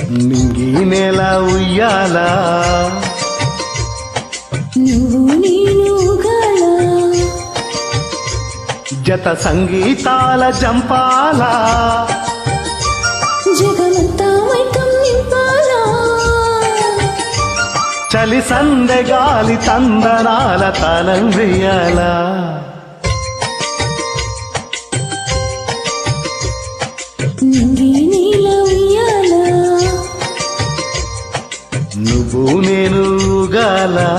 నింగి నేల ఉయ్యాలా నువ్వు నేను ఊగాలా జత సంగీతాల జంపాలా జగమంతా మైకం నింపాలా చలి సందె గాలి తందనాల తలం వెయ్యాలా నింగి నీల ఉయ్యాలా నువ్వు నేను ఊగాలా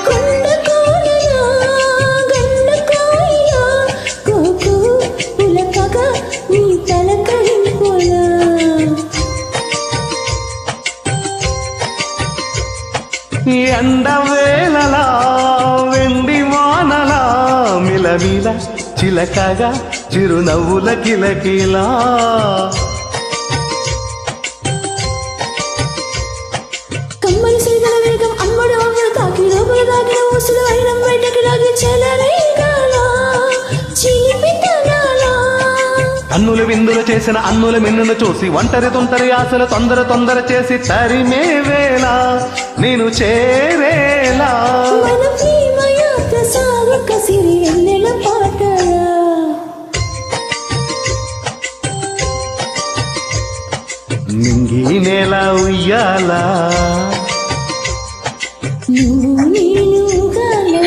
కొండ కోనలా గండ కోయిలా కోకు పులకగా నీ తలకరింపులా ఎండ వేళలా వెండి వానలా మిలమిల చిలకగా చిరునవ్వుల కిలకిలా కమ్మని సైదల వేగం అమ్మడు అమ్మడు తాకి లోపల దాగిన ఊసులు అయినం బయటకి లాగి చెలరేగాలా చిలిపితనాలా అన్నుల విందులు చేసిన అన్నుల మిన్నును చూసి ఒంటరి తొంటరి ఆశలు తొందర తొందర చేసి తరిమే వేళ నేను చేరేలా మన ప్రేమ యాత్ర సాగక సిరి వెన్నెల పాటలా నింగి నేల ఉయ్యాలా నువ్వు నేను ఊగాలా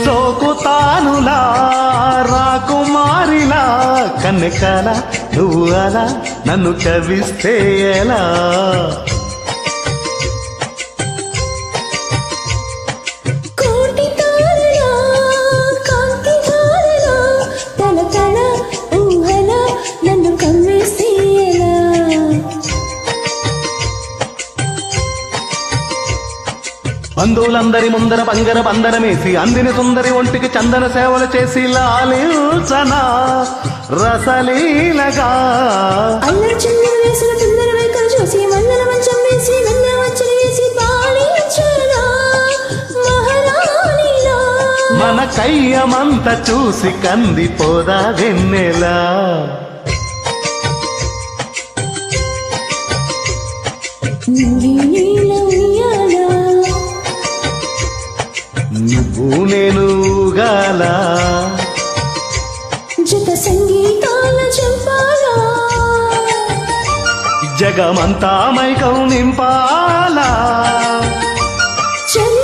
సోకుతానులా రాకుమారిలా కన్నెకాల నువ్వు అలా నన్ను కవిస్తే ఎలా కోటి తారలా కాంతి ధారలా తల తల ఊహల నన్ను కమ్మేసేలా బంధువులందరి ముందర పంగర పందరమేసి అందిని సుందరి ఒంటికి చందన సేవలు చేసి లాలించనా రసలీలగా అల్లరి చందన వేసిన తుందర వైఖరి చూసి మందర మంచం వేసి వెన్నెల వచ్చలు వేసి పాలించలా మహారాణిలా మన కయ్యమంత చూసి కందిపోదా వెన్నెలా నింగి నీల ఉయ్యాలా నువ్వు నేను ఊగాలా జత సంగీతాల చంపాలా జగమంతా మైకం నింపాలా చలి